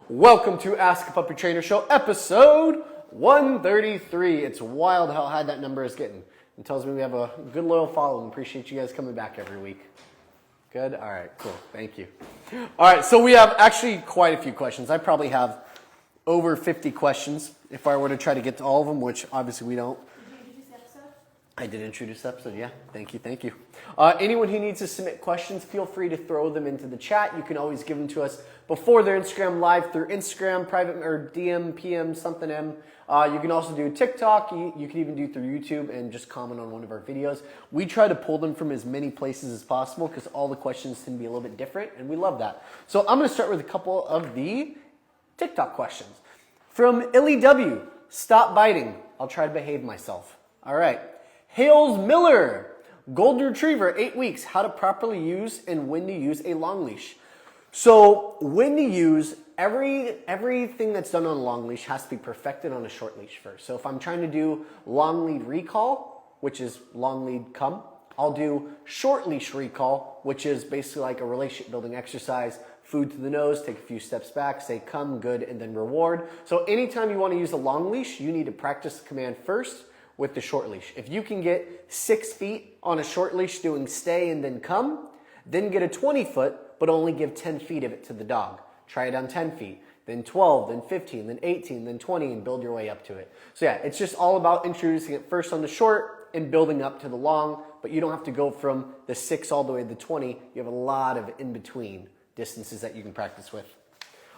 Welcome to Ask a Puppy Trainer Show, episode 133. It's wild how high that number is getting. It tells me we have a good loyal following. Appreciate you guys coming back every week. Good? All right, cool. Thank you. All right, so we have actually quite a few questions. I probably have over 50 questions if I were to try to get to all of them, which obviously we don't. Did you introduce the episode? I did introduce the episode, yeah. Thank you, thank you. Anyone who needs to submit questions, feel free to throw them into the chat. You can always give them to us before their Instagram live through Instagram, private or DM, PM, something M. You can also do TikTok. You can even do through YouTube and just comment on one of our videos. We try to pull them from as many places as possible because all the questions can be a little bit different, and we love that. So I'm going to start with a couple of the TikTok questions. From Illy W, stop biting. I'll try to behave myself. All right. Hales Miller, Golden Retriever, 8 weeks. How to properly use and when to use a long leash. So when to use, everything that's done on a long leash has to be perfected on a short leash first. So if I'm trying to do long lead recall, which is long lead come, I'll do short leash recall, which is basically like a relationship building exercise. Food to the nose, take a few steps back, say come, good, and then reward. So anytime you want to use a long leash, you need to practice the command first with the short leash. If you can get 6 feet on a short leash doing stay and then come, then get a 20 foot, but only give 10 feet of it to the dog. Try it on 10 feet, then 12, then 15, then 18, then 20, and build your way up to it. So yeah, it's just all about introducing it first on the short and building up to the long, but you don't have to go from the 6 all the way to the 20. You have a lot of in-between distances that you can practice with.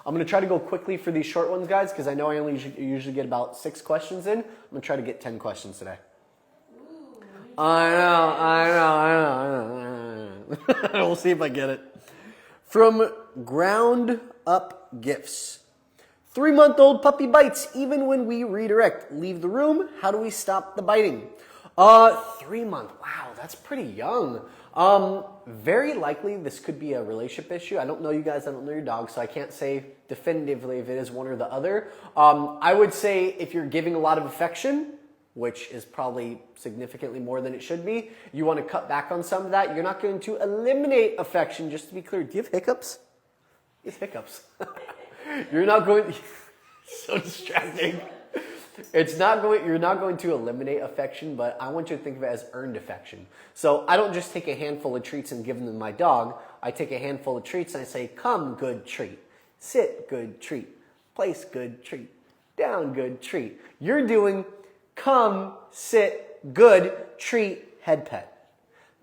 I'm going to try to go quickly for these short ones, guys, because I know I only usually get about 6 questions in. I'm going to try to get 10 questions today. Ooh, I know. We'll see if I get it. From Ground Up Gifts. 3-month-old puppy bites even when we redirect. Leave the room. How do we stop the biting? 3 month. Wow, that's pretty young. Very likely this could be a relationship issue. I don't know you guys, I don't know your dog, so I can't say definitively if it is one or the other. I would say if you're giving a lot of affection, which is probably significantly more than it should be, you want to cut back on some of that. You're not going to eliminate affection, just to be clear. Do you have hiccups? It's hiccups. You're not going, so distracting. You're not going to eliminate affection, but I want you to think of it as earned affection. So I don't just take a handful of treats and give them to my dog. I take a handful of treats and I say, come, good treat. Sit, good treat. Place, good treat. Down, good treat. You're doing come, sit, good, treat, head pet.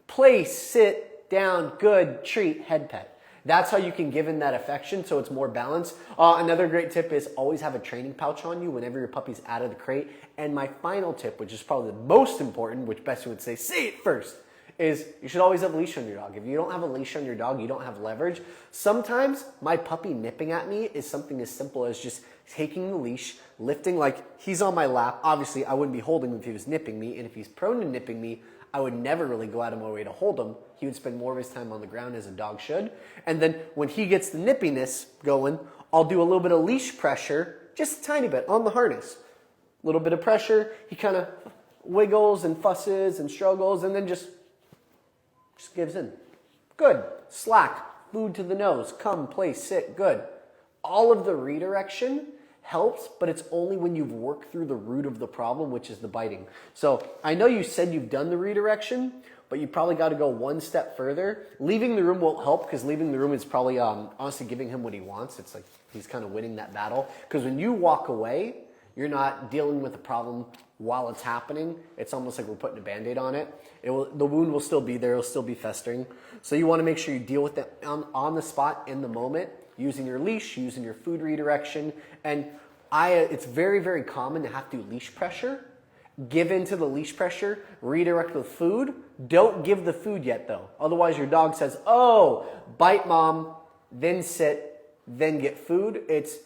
Place, sit, down, good, treat, head pet. That's how you can give in that affection so it's more balanced. Another great tip is always have a training pouch on you whenever your puppy's out of the crate. And my final tip, which is probably the most important, which Bessie would say it first, is you should always have a leash on your dog. If you don't have a leash on your dog, you don't have leverage. Sometimes my puppy nipping at me is something as simple as just taking the leash, lifting like he's on my lap. Obviously, I wouldn't be holding him if he was nipping me. And if he's prone to nipping me, I would never really go out of my way to hold him. He would spend more of his time on the ground as a dog should. And then when he gets the nippiness going, I'll do a little bit of leash pressure, just a tiny bit on the harness. A little bit of pressure. He kind of wiggles and fusses and struggles and then just gives in. Good. Slack. Food to the nose. Come, place, sit. Good. All of the redirection helps, but it's only when you've worked through the root of the problem, which is the biting. So I know you said you've done the redirection, but you probably got to go one step further. Leaving the room won't help because leaving the room is probably honestly giving him what he wants. It's like he's kind of winning that battle. Because when you walk away, you're not dealing with the problem while it's happening. It's almost like we're putting a Band-Aid on it. The wound will still be there. It'll still be festering. So you want to make sure you deal with it on the spot in the moment, using your leash, using your food redirection. And it's very, very common to have to do leash pressure. Give into the leash pressure, redirect with food. Don't give the food yet though. Otherwise your dog says, oh, bite mom, then sit, then get food. It's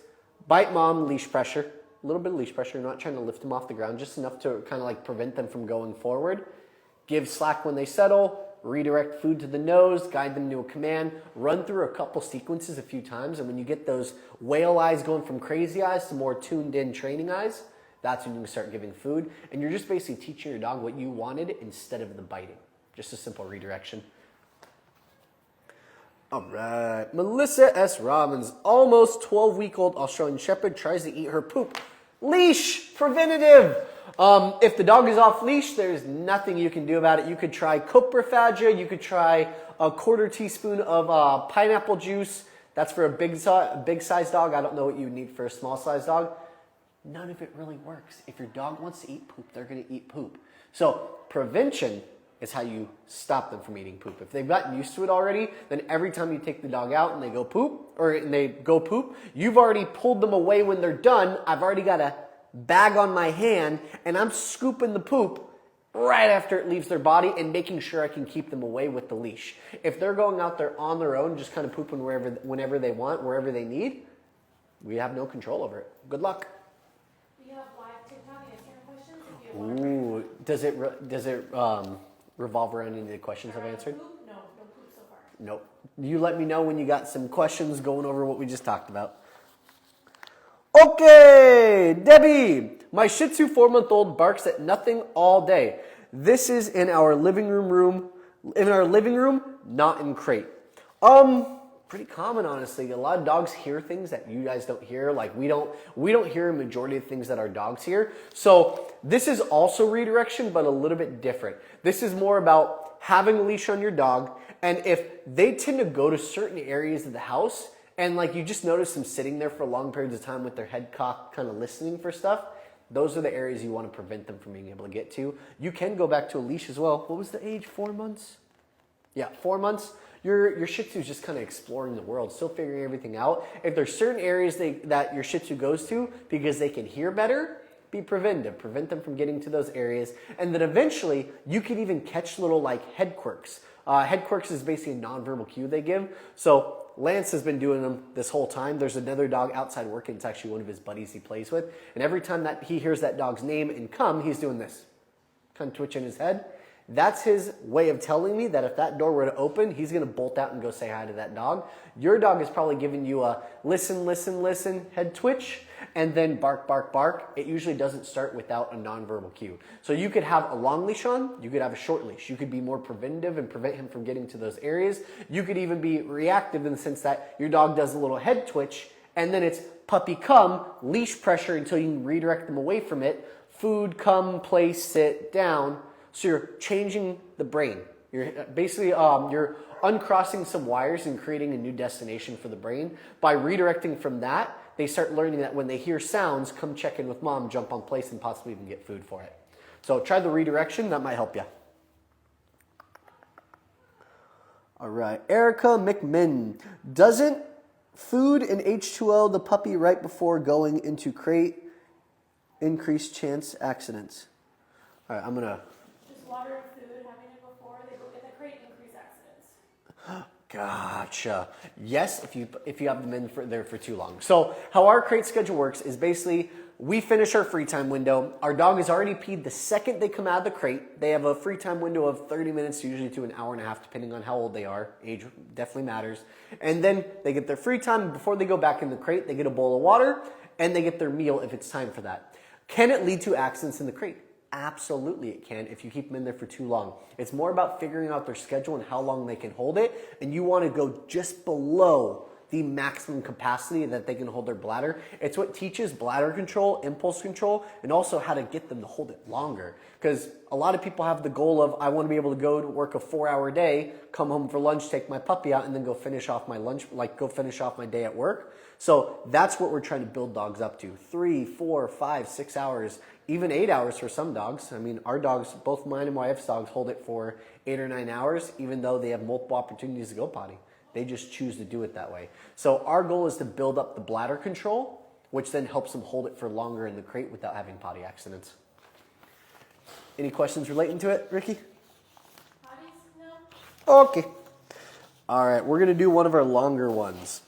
bite mom, leash pressure. A little bit of leash pressure. You're not trying to lift them off the ground, just enough to kind of like prevent them from going forward. Give slack when they settle. Redirect food to the nose, guide them to a command, run through a couple sequences a few times, and when you get those whale eyes going from crazy eyes to more tuned in training eyes, that's when you can start giving food. And you're just basically teaching your dog what you wanted instead of the biting. Just a simple redirection. All right. Melissa S. Robbins, almost 12-week-old Australian Shepherd, tries to eat her poop. Leash, preventative. If the dog is off leash, there's nothing you can do about it. You could try coprophagia. You could try a 1/4 teaspoon of pineapple juice. That's for a big size dog. I don't know what you would need for a small size dog. None of it really works. If your dog wants to eat poop, they're going to eat poop. So prevention is how you stop them from eating poop. If they've gotten used to it already, then every time you take the dog out and they go poop, you've already pulled them away when they're done. I've already got a bag on my hand and I'm scooping the poop right after it leaves their body and making sure I can keep them away with the leash. If they're going out there on their own, just kind of pooping whenever they want, wherever they need, we have no control over it. Good luck. We have live TikTok answering questions if you want. Ooh, does it revolve around any of the questions I've answered? Poop? No poop so far. Nope. You let me know when you got some questions going over what we just talked about. Okay, Debbie. My Shih Tzu 4-month-old barks at nothing all day. This is in our living room, not in crate. Pretty common, honestly. A lot of dogs hear things that you guys don't hear. Like we don't hear a majority of things that our dogs hear. So this is also redirection, but a little bit different. This is more about having a leash on your dog, and if they tend to go to certain areas of the house, and like you just notice them sitting there for long periods of time with their head cocked, kind of listening for stuff, those are the areas you want to prevent them from being able to get to. You can go back to a leash as well. What was the age? 4 months? Yeah, 4 months. Your Shih Tzu is just kind of exploring the world, still figuring everything out. If there's certain areas that your Shih Tzu goes to because they can hear better, be preventive. Prevent them from getting to those areas. And then eventually, you can even catch little like head quirks. Head quirks is basically a nonverbal cue they give. So Lance has been doing them this whole time. There's another dog outside working. It's actually one of his buddies he plays with. And every time that he hears that dog's name and come, he's doing this. Kind of twitching his head. That's his way of telling me that if that door were to open, he's going to bolt out and go say hi to that dog. Your dog is probably giving you a listen, listen, listen, head twitch, and then bark, bark, bark. It usually doesn't start without a nonverbal cue. So you could have a long leash on, you could have a short leash. You could be more preventative and prevent him from getting to those areas. You could even be reactive in the sense that your dog does a little head twitch, and then it's puppy come, leash pressure until you can redirect them away from it. Food, come, place, sit, down. So you're changing the brain. You're basically you're uncrossing some wires and creating a new destination for the brain. By redirecting from that, they start learning that when they hear sounds, come check in with mom, jump on place, and possibly even get food for it. So try the redirection. That might help you. All right. Erica McMinn. Doesn't food and H2O the puppy right before going into crate increase chance accidents? All right, I'm going to... Water and food, having it before they go get the crate, increase accidents. Gotcha. Yes, if you have them in there for too long. So how our crate schedule works is basically we finish our free time window. Our dog is already peed the second they come out of the crate. They have a free time window of 30 minutes, usually to an hour and a half, depending on how old they are. Age definitely matters. And then they get their free time. Before they go back in the crate, they get a bowl of water and they get their meal if it's time for that. Can it lead to accidents in the crate? Absolutely it can if you keep them in there for too long. It's more about figuring out their schedule and how long they can hold it, and you want to go just below the maximum capacity that they can hold their bladder. It's what teaches bladder control, impulse control, and also how to get them to hold it longer. Because a lot of people have the goal of, I want to be able to go to work a 4-hour day, come home for lunch, take my puppy out, and then go finish off my lunch, like go finish off my day at work. So that's what we're trying to build dogs up to. 3, 4, 5, 6 hours, even 8 hours for some dogs. I mean, our dogs, both mine and my wife's dogs, hold it for 8 or 9 hours, even though they have multiple opportunities to go potty. They just choose to do it that way. So our goal is to build up the bladder control, which then helps them hold it for longer in the crate without having potty accidents. Any questions relating to it, Ricky? Potties? No. Okay. All right, we're going to do one of our longer ones.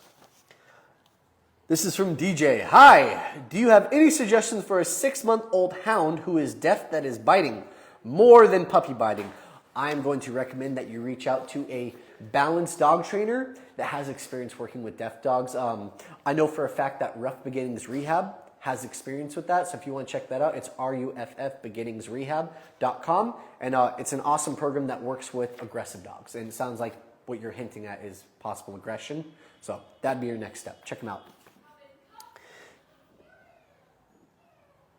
This is from DJ. Hi, do you have any suggestions for a 6-month-old hound who is deaf that is biting more than puppy biting? I'm going to recommend that you reach out to a balanced dog trainer that has experience working with deaf dogs. I know for a fact that Rough Beginnings Rehab has experience with that. So if you want to check that out, it's ruffbeginningsrehab.com. And it's an awesome program that works with aggressive dogs. And it sounds like what you're hinting at is possible aggression. So that'd be your next step. Check them out.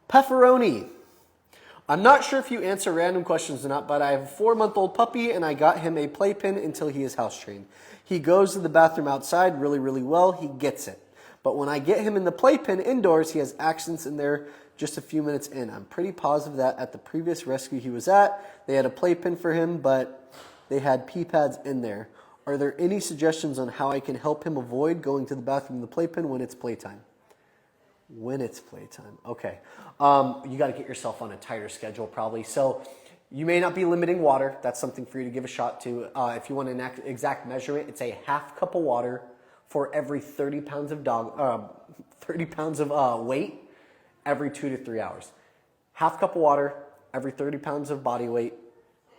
Pepperoni. I'm not sure if you answer random questions or not, but I have a 4-month-old puppy and I got him a playpen until he is house trained. He goes to the bathroom outside really, really well. He gets it. But when I get him in the playpen indoors, he has accidents in there just a few minutes in. I'm pretty positive that at the previous rescue he was at, they had a playpen for him, but they had pee pads in there. Are there any suggestions on how I can help him avoid going to the bathroom in the playpen when it's playtime? When it's playtime. Okay. You got to get yourself on a tighter schedule probably. So you may not be limiting water. That's something for you to give a shot to. If you want an exact measurement, it's a half cup of water for every 30 pounds of 30 pounds of weight every 2 to 3 hours. Half cup of water every 30 pounds of body weight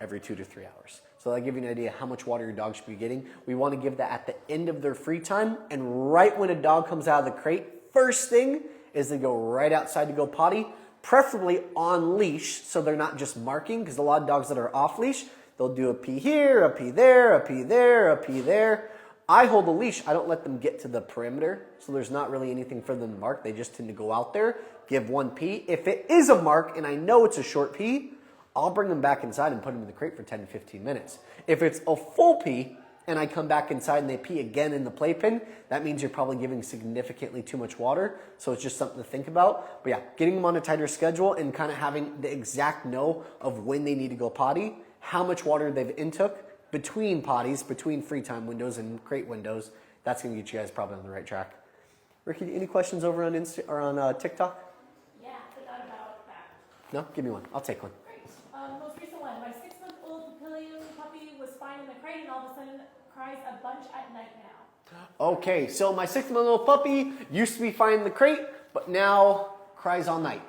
every 2 to 3 hours. So that'll give you an idea how much water your dog should be getting. We want to give that at the end of their free time, and right when a dog comes out of the crate, first thing is they go right outside to go potty, preferably on leash, so they're not just marking, because a lot of dogs that are off leash, they'll do a pee here, a pee there, a pee there, a pee there. I hold a leash. I don't let them get to the perimeter, so there's not really anything for them to mark. They just tend to go out there, give one pee. If it is a mark and I know it's a short pee, I'll bring them back inside and put them in the crate for 10 to 15 minutes. If it's a full pee and I come back inside and they pee again in the playpen, that means you're probably giving significantly too much water. So it's just something to think about. But yeah, getting them on a tighter schedule and kind of having the exact know of when they need to go potty, how much water they've intook between potties, between free time windows and crate windows, that's going to get you guys probably on the right track. Ricky, any questions over on TikTok? Yeah, forgot about that. No? Give me one. I'll take one. Great. Most recent one. My 6-month-old Papillion puppy was fine in the crate and all of a sudden cries a bunch at night now. Okay, so my 6-month-old puppy used to be fine in the crate, but now cries all night.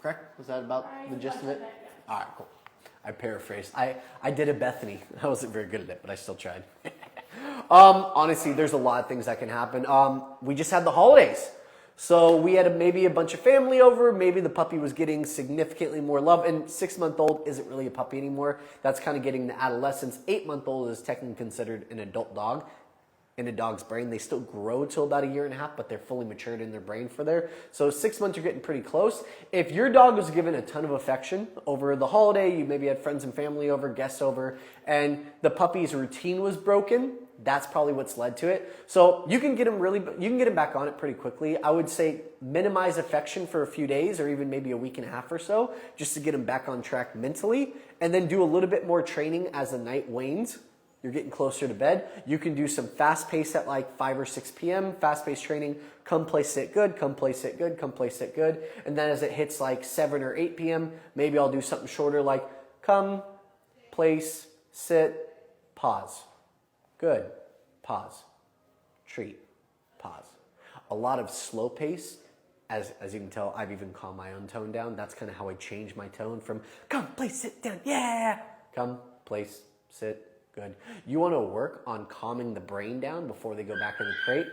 Correct? Was that about the gist of it? Night, yeah. All right, cool. I paraphrased. I did a Bethany. I wasn't very good at it, but I still tried. Honestly, there's a lot of things that can happen. We just had the holidays. So we had maybe a bunch of family over. Maybe the puppy was getting significantly more love. And 6-month-old isn't really a puppy anymore. That's kind of getting to adolescence. 8-month-old is technically considered an adult dog. In a dog's brain, they still grow till about 1.5 years, but they're fully matured in their brain for there. So 6 months, you're getting pretty close. If your dog was given a ton of affection over the holiday, you maybe had friends and family over, guests over, and the puppy's routine was broken, that's probably what's led to it. So you can get him back on it pretty quickly. I would say minimize affection for a few days or even maybe 1.5 weeks or so, just to get him back on track mentally, and then do a little bit more training as the night wanes. You're getting closer to bed. You can do some fast pace at like 5 or 6 p.m. Fast pace training. Come play, sit good. Come play, sit good. Come play, sit good. And then as it hits like 7 or 8 p.m., maybe I'll do something shorter like come, place, sit, pause. Good. Pause. Treat. Pause. A lot of slow pace. As you can tell, I've even calmed my own tone down. That's kind of how I change my tone from come, place, sit down. Yeah. Come, place, sit. Good. You want to work on calming the brain down before they go back in the crate.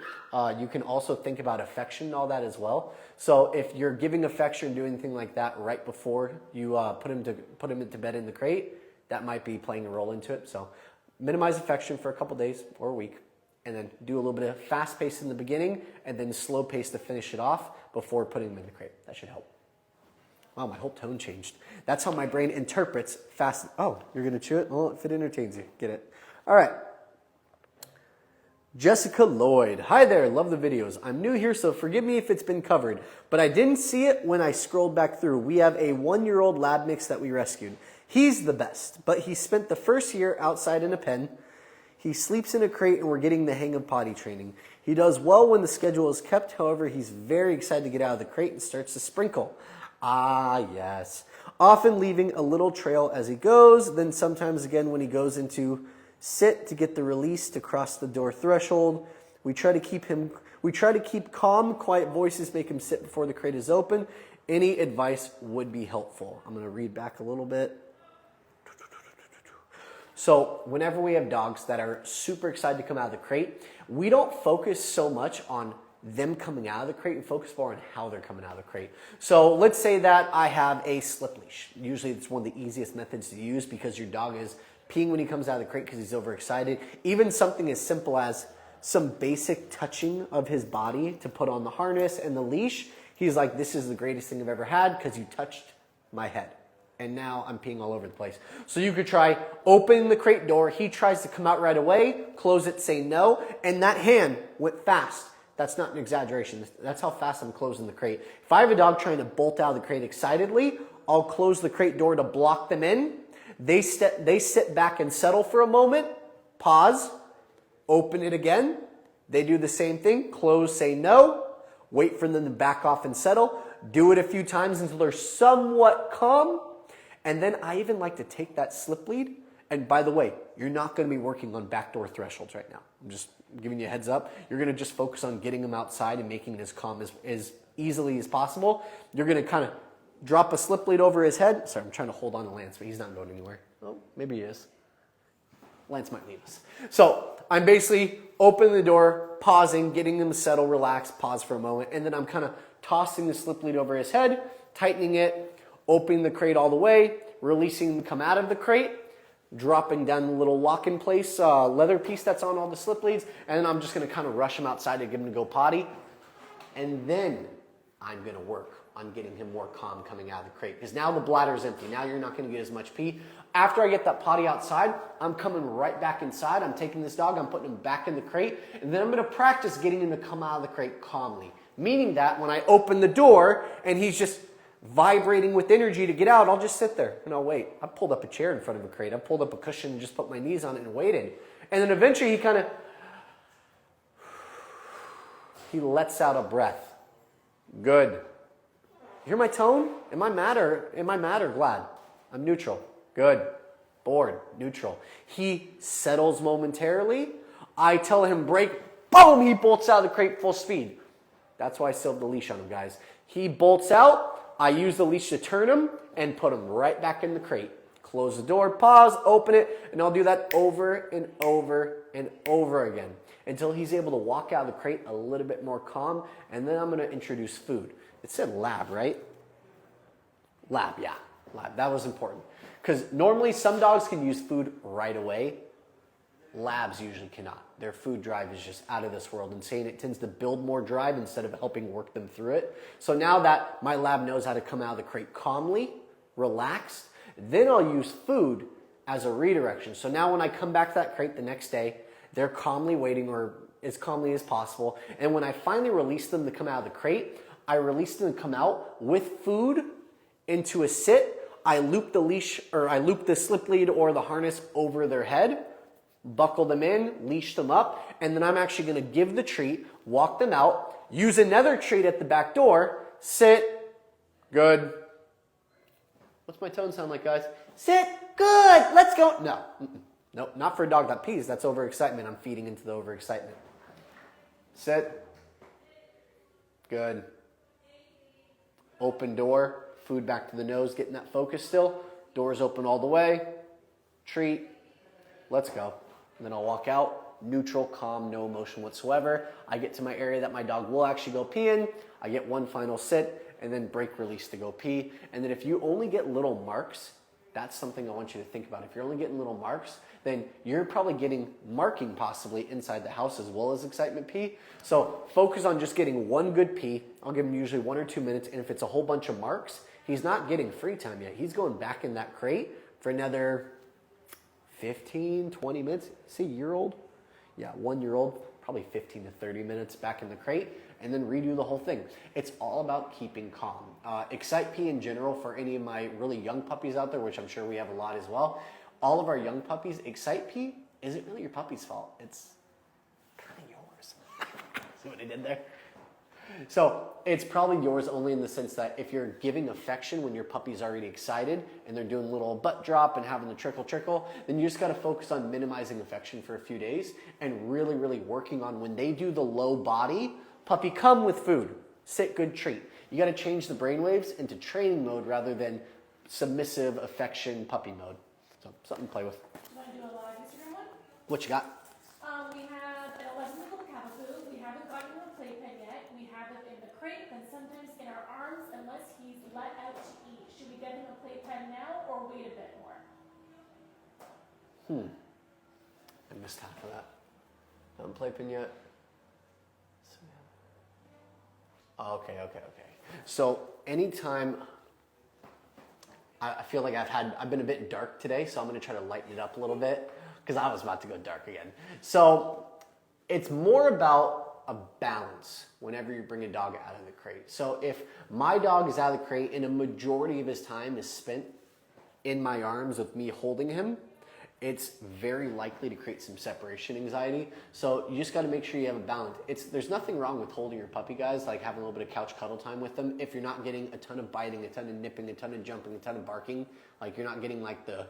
You can also think about affection and all that as well. So if you're giving affection, doing anything like that right before you put him into bed in the crate, that might be playing a role into it. So minimize affection for a couple days or a week, and then do a little bit of fast pace in the beginning, and then slow pace to finish it off before putting him in the crate. That should help. Wow, my whole tone changed. That's how my brain interprets fast. Oh, you're going to chew it? Well, if it entertains you, get it. All right. Jessica Lloyd. Hi there, love the videos. I'm new here, so forgive me if it's been covered, but I didn't see it when I scrolled back through. We have a 1-year-old lab mix that we rescued. He's the best, but he spent the first year outside in a pen. He sleeps in a crate, and we're getting the hang of potty training. He does well when the schedule is kept. However, he's very excited to get out of the crate and starts to sprinkle. Ah, yes. Often leaving a little trail as he goes, then sometimes again when he goes into sit to get the release to cross the door threshold. We try to keep calm, quiet voices, make him sit before the crate is open. Any advice would be helpful. I'm going to read back a little bit. So whenever we have dogs that are super excited to come out of the crate, we don't focus so much on them coming out of the crate and focus more on how they're coming out of the crate. So let's say that I have a slip leash. Usually it's one of the easiest methods to use because your dog is peeing when he comes out of the crate because he's overexcited. Even something as simple as some basic touching of his body to put on the harness and the leash. He's like, this is the greatest thing I've ever had because you touched my head. And now I'm peeing all over the place. So you could try opening the crate door. He tries to come out right away, close it, say no. And that hand went fast. That's not an exaggeration. That's how fast I'm closing the crate. If I have a dog trying to bolt out of the crate excitedly, I'll close the crate door to block them in. They sit back and settle for a moment, pause, open it again. They do the same thing, close, say no, wait for them to back off and settle. Do it a few times until they're somewhat calm. And then I even like to take that slip lead. And by the way, you're not going to be working on backdoor thresholds right now. I'm just giving you a heads up. You're going to just focus on getting them outside and making it as calm as easily as possible. You're going to kind of drop a slip lead over his head. Sorry, I'm trying to hold on to Lance, but he's not going anywhere. Oh, maybe he is. Lance might leave us. So I'm basically opening the door, pausing, getting him to settle, relax, pause for a moment, and then I'm kind of tossing the slip lead over his head, tightening it, opening the crate all the way, releasing him to come out of the crate, dropping down the little lock-in-place leather piece that's on all the slip leads, and then I'm just going to kind of rush him outside to get him to go potty. And then I'm going to work on getting him more calm coming out of the crate. Because now the bladder's empty. Now you're not going to get as much pee. After I get that potty outside, I'm coming right back inside. I'm taking this dog, I'm putting him back in the crate, and then I'm going to practice getting him to come out of the crate calmly. Meaning that when I open the door and he's just vibrating with energy to get out, I'll just sit there and I'll wait. I pulled up a chair in front of a crate. I pulled up a cushion and just put my knees on it and waited. And then eventually he lets out a breath. Good. You hear my tone? Am I mad or glad? I'm neutral. Good. Bored. Neutral. He settles momentarily. I tell him break. Boom! He bolts out of the crate full speed. That's why I still have the leash on him, guys. He bolts out. I use the leash to turn him and put him right back in the crate. Close the door, pause, open it, and I'll do that over and over and over again until he's able to walk out of the crate a little bit more calm, and then I'm going to introduce food. It said lab, right? Lab, yeah. Lab. That was important. Because normally some dogs can use food right away. Labs usually cannot. Their food drive is just out of this world. Insane. It tends to build more drive instead of helping work them through it. So now that my lab knows how to come out of the crate calmly, relaxed, then I'll use food as a redirection. So now when I come back to that crate the next day, they're calmly waiting, or as calmly as possible. And when I finally release them to come out of the crate, I release them to come out with food into a sit. I loop the leash, or I loop the slip lead or the harness over their head, buckle them in, leash them up, and then I'm actually going to give the treat, walk them out, use another treat at the back door, sit, good. What's my tone sound like, guys? Sit, good, let's go. No, nope, not for a dog that pees. That's overexcitement. I'm feeding into the overexcitement. Sit, good. Open door, food back to the nose, getting that focus still. Doors open all the way, treat, let's go. And then I'll walk out, neutral, calm, no emotion whatsoever. I get to my area that my dog will actually go pee in. I get one final sit, and then break release to go pee. And then if you only get little marks, that's something I want you to think about. If you're only getting little marks, then you're probably getting marking possibly inside the house as well as excitement pee. So focus on just getting one good pee. I'll give him usually 1 or 2 minutes. And if it's a whole bunch of marks, he's not getting free time yet. He's going back in that crate for another 15, 20 minutes. See, year-old? Yeah, 1-year-old, probably 15 to 30 minutes back in the crate, and then redo the whole thing. It's all about keeping calm. Excite pee in general, for any of my really young puppies out there, which I'm sure we have a lot as well, all of our young puppies, excite pee isn't really your puppy's fault. It's kind of yours. See what I did there? So it's probably yours only in the sense that if you're giving affection when your puppy's already excited and they're doing a little butt drop and having the trickle, then you just got to focus on minimizing affection for a few days and really, really working on when they do the low body, puppy come with food, sit, good treat. You got to change the brainwaves into training mode rather than submissive affection puppy mode. So something to play with. You want to do a live Instagram one? What you got? We have an 11-month-old cavapoo. We haven't gotten him a playpen yet. We have it in the crate and sometimes in our arms unless he's let out to eat. Should we get him a playpen now or wait a bit more? I missed half of that. Haven't playpen yet. Okay. So anytime, I feel like I've been a bit dark today, so I'm gonna try to lighten it up a little bit because I was about to go dark again. So it's more about a balance whenever you bring a dog out of the crate. So if my dog is out of the crate and a majority of his time is spent in my arms with me holding him, it's very likely to create some separation anxiety. So you just got to make sure you have a balance. There's nothing wrong with holding your puppy, guys, like having a little bit of couch cuddle time with them. If you're not getting a ton of biting, a ton of nipping, a ton of jumping, a ton of barking, like you're not getting like the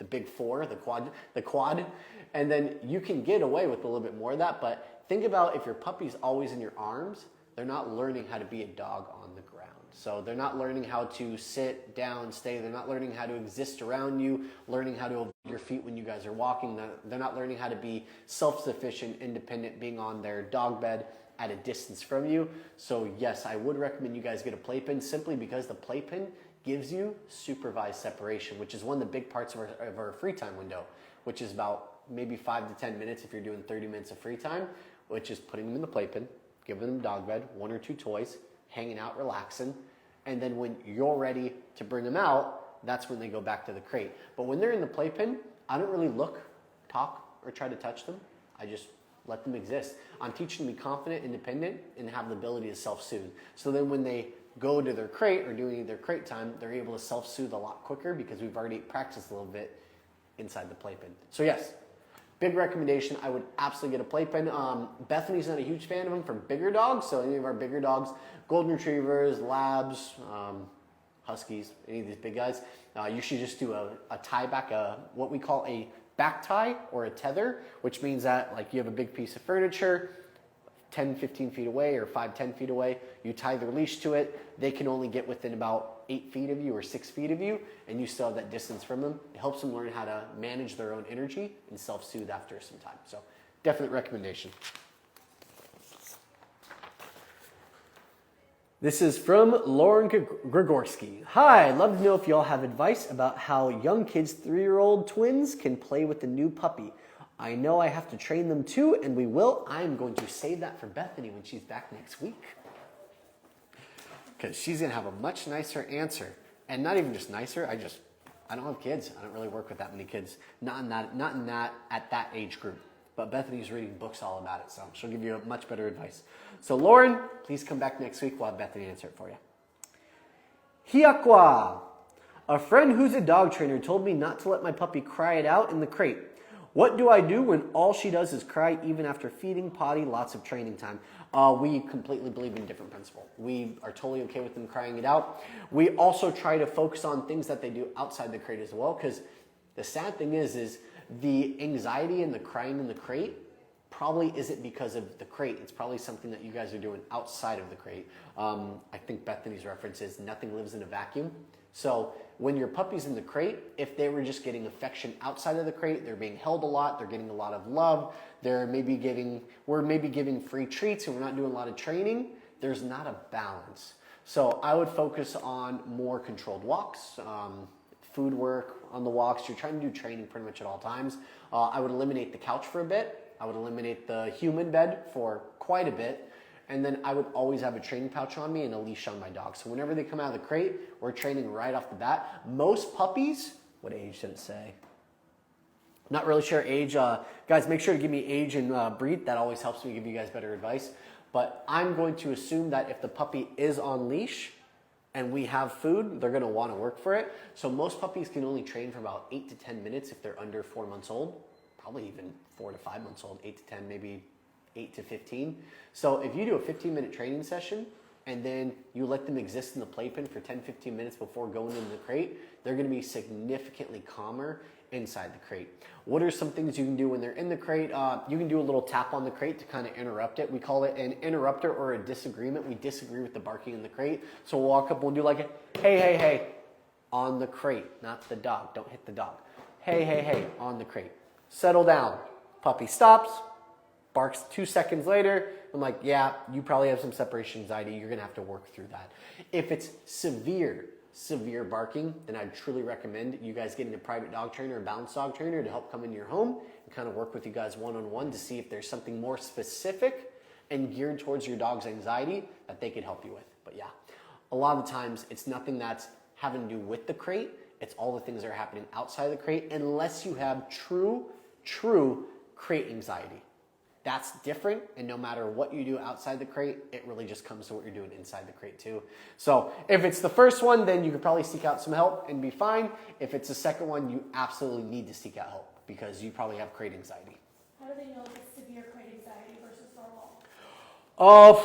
big four, the quad, and then you can get away with a little bit more of that. But think about if your puppy's always in your arms, they're not learning how to be a dog on the ground. So they're not learning how to sit down, stay. They're not learning how to exist around you, learning how to avoid your feet when you guys are walking. They're not learning how to be self-sufficient, independent, being on their dog bed at a distance from you. So yes, I would recommend you guys get a playpen simply because the playpen gives you supervised separation, which is one of the big parts of our free time window, which is about maybe 5 to 10 minutes if you're doing 30 minutes of free time, which is putting them in the playpen, giving them dog bed, 1 or 2 toys, hanging out, relaxing, and then when you're ready to bring them out, that's when they go back to the crate. But when they're in the playpen, I don't really look, talk, or try to touch them. I just let them exist. I'm teaching them to be confident, independent, and have the ability to self-soothe. So then when they go to their crate or doing their crate time, they're able to self-soothe a lot quicker because we've already practiced a little bit inside the playpen. So yes, big recommendation. I would absolutely get a playpen. Bethany's not a huge fan of them for bigger dogs. So any of our bigger dogs, golden retrievers, labs, huskies, any of these big guys, you should just do a tie back, what we call a back tie or a tether, which means that like you have a big piece of furniture, 10, 15 feet away or 5, 10 feet away, you tie their leash to it. They can only get within about 8 feet of you or 6 feet of you, and you still have that distance from them. It helps them learn how to manage their own energy and self-soothe after some time. So definite recommendation. This is from Lauren Grigorski. Hi, I'd love to know if y'all have advice about how young kids, 3-year-old twins, can play with the new puppy. I know I have to train them too, and we will. I'm going to save that for Bethany when she's back next week, because she's going to have a much nicer answer. And not even just nicer, I don't have kids. I don't really work with that many kids. Not in that at that age group. But Bethany's reading books all about it, so she'll give you much better advice. So Lauren, please come back next week. We'll have Bethany answer it for you. Hiakwa. A friend who's a dog trainer told me not to let my puppy cry it out in the crate. What do I do when all she does is cry even after feeding, potty, lots of training time? We completely believe in a different principle. We are totally okay with them crying it out. We also try to focus on things that they do outside the crate as well, because the sad thing is the anxiety and the crying in the crate probably isn't because of the crate. It's probably something that you guys are doing outside of the crate. I think Bethany's reference is nothing lives in a vacuum. So when your puppy's in the crate, if they were just getting affection outside of the crate, they're being held a lot, they're getting a lot of love, we're maybe giving free treats and we're not doing a lot of training, there's not a balance. So I would focus on more controlled walks, food work on the walks. You're trying to do training pretty much at all times. I would eliminate the couch for a bit. I would eliminate the human bed for quite a bit. And then I would always have a training pouch on me and a leash on my dog. So whenever they come out of the crate, we're training right off the bat. Most puppies, what age did it say? Not really sure age. Guys, make sure to give me age and breed. That always helps me give you guys better advice. But I'm going to assume that if the puppy is on leash and we have food, they're gonna wanna work for it. So most puppies can only train for about 8 to 10 minutes if they're under 4 months old. Probably even 4 to 5 months old, 8 to 10, maybe 8 to 15. So if you do a 15-minute training session and then you let them exist in the playpen for 10, 15 minutes before going into the crate, they're gonna be significantly calmer inside the crate. What are some things you can do when they're in the crate? You can do a little tap on the crate to kind of interrupt it. We call it an interrupter or a disagreement. We disagree with the barking in the crate. So we'll walk up, we'll do like a, hey, hey, hey, on the crate, not the dog. Don't hit the dog. Hey, hey, hey, on the crate. Settle down. Puppy stops, barks 2 seconds later. I'm like, yeah, you probably have some separation anxiety. You're gonna have to work through that. If it's severe severe barking, then I'd truly recommend you guys getting a private dog trainer or balanced dog trainer to help come into your home and kind of work with you guys one-on-one to see if there's something more specific and geared towards your dog's anxiety that they could help you with. But yeah, a lot of the times it's nothing that's having to do with the crate. It's all the things that are happening outside the crate, unless you have true crate anxiety. That's different, and no matter what you do outside the crate, it really just comes to what you're doing inside the crate too. So if it's the first one, then you could probably seek out some help and be fine. If it's the second one, you absolutely need to seek out help because you probably have crate anxiety. How do they know if it's severe crate anxiety versus normal?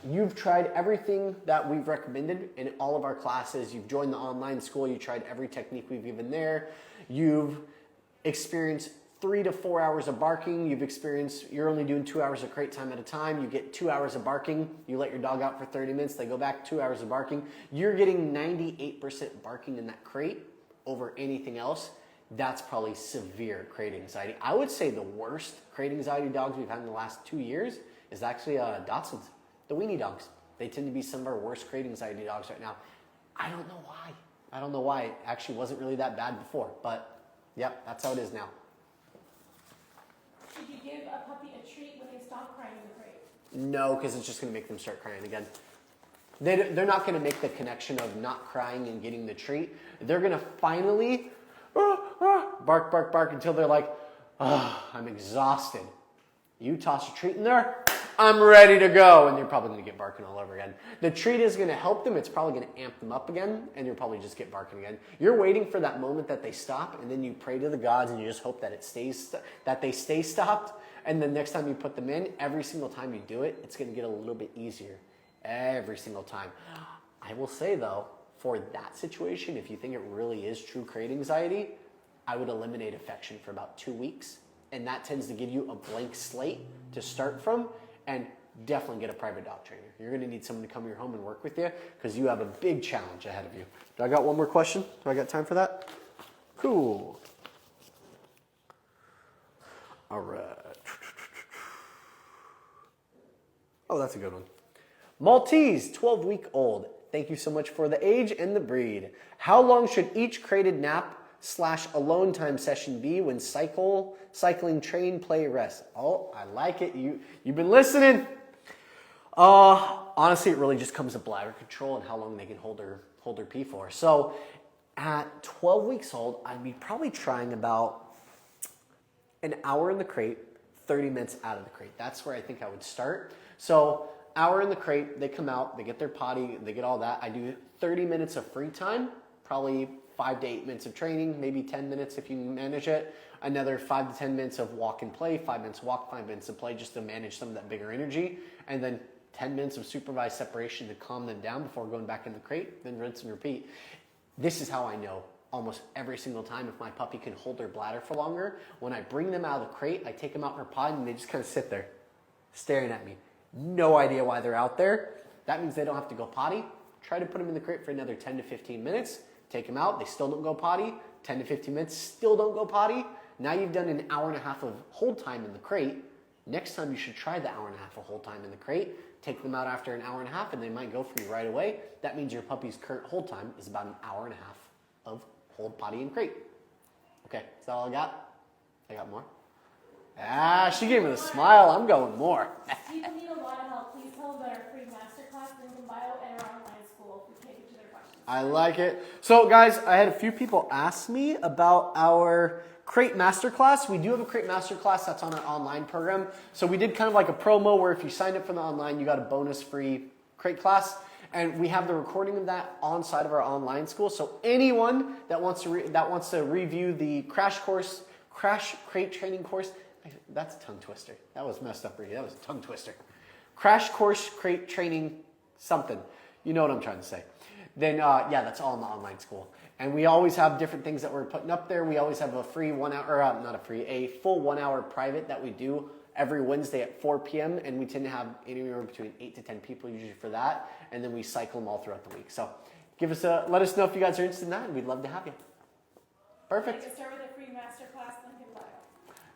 You've tried everything that we've recommended in all of our classes. You've joined the online school. You tried every technique we've given there. You've experienced 3 to 4 hours of barking. You're only doing 2 hours of crate time at a time. You get 2 hours of barking. You let your dog out for 30 minutes. They go back 2 hours of barking. You're getting 98% barking in that crate over anything else. That's probably severe crate anxiety. I would say the worst crate anxiety dogs we've had in the last 2 years is actually Dachshunds, the weenie dogs. They tend to be some of our worst crate anxiety dogs right now. I don't know why. It actually wasn't really that bad before, but yep, that's how it is now. Should you give a puppy a treat when they stop crying in the crate? No, because it's just going to make them start crying again. They're not going to make the connection of not crying and getting the treat. They're going to finally bark until they're like, I'm exhausted. You toss a treat in there, I'm ready to go. And you're probably going to get barking all over again. The treat is going to help them. It's probably going to amp them up again, and you'll probably just get barking again. You're waiting for that moment that they stop, and then you pray to the gods, and you just hope that they stay stopped. And the next time you put them in, every single time you do it, it's going to get a little bit easier. Every single time. I will say, though, for that situation, if you think it really is true crate anxiety, I would eliminate affection for about 2 weeks. And that tends to give you a blank slate to start from, and definitely get a private dog trainer. You're going to need someone to come to your home and work with you because you have a big challenge ahead of you. Do I got one more question? Do I got time for that? Cool. All right. Oh, that's a good one. Maltese, 12-week-old. Thank you so much for the age and the breed. How long should each crated nap / alone time session be when cycling, train, play, rest? Oh, I like it. You've been listening. Honestly, it really just comes to bladder control and how long they can hold their pee for. So at 12 weeks old, I'd be probably trying about an hour in the crate, 30 minutes out of the crate. That's where I think I would start. So hour in the crate, they come out, they get their potty, they get all that. I do 30 minutes of free time, probably 5 to 8 minutes of training, maybe 10 minutes if you manage it. Another 5 to 10 minutes of walk and play, 5 minutes walk, 5 minutes of play, just to manage some of that bigger energy. And then 10 minutes of supervised separation to calm them down before going back in the crate, then rinse and repeat. This is how I know almost every single time if my puppy can hold their bladder for longer. When I bring them out of the crate, I take them out in their pod and they just kind of sit there staring at me. No idea why they're out there. That means they don't have to go potty. Try to put them in the crate for another 10 to 15 minutes. Take them out, they still don't go potty. 10 to 15 minutes, still don't go potty. Now you've done an hour and a half of hold time in the crate. Next time you should try the hour and a half of hold time in the crate. Take them out after an hour and a half and they might go for you right away. That means your puppy's current hold time is about an hour and a half of hold, potty, and crate. Okay, is that all I got? I got more? She gave me the smile. I'm going more. People need a lot of help. Please tell them about our free masterclass, link in bio, and our online school. We can get to their questions. I like it. So guys, I had a few people ask me about our crate masterclass. We do have a crate masterclass that's on our online program. So we did kind of like a promo where if you signed up for the online, you got a bonus free crate class. And we have the recording of that on side of our online school. So anyone that wants to review the crash crate training course, that's a tongue twister. That was messed up, Brady. That was a tongue twister. Crash course crate training something. You know what I'm trying to say. Then yeah, that's all in the online school. And we always have different things that we're putting up there. We always have a free 1 hour, a full 1 hour private that we do every Wednesday at 4 p.m. And we tend to have anywhere between 8 to 10 people usually for that. And then we cycle them all throughout the week. So let us know if you guys are interested in that, and we'd love to have you. Perfect. Okay, start with a free masterclass, link in bio.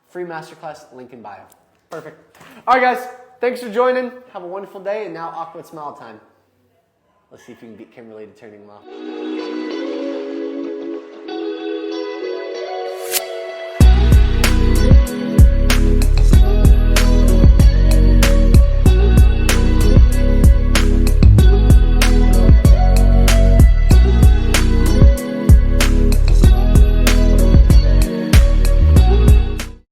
Free masterclass, link in bio. Perfect. All right, guys. Thanks for joining. Have a wonderful day. And now awkward smile time. Let's see if we can get Kimberly to turn him off.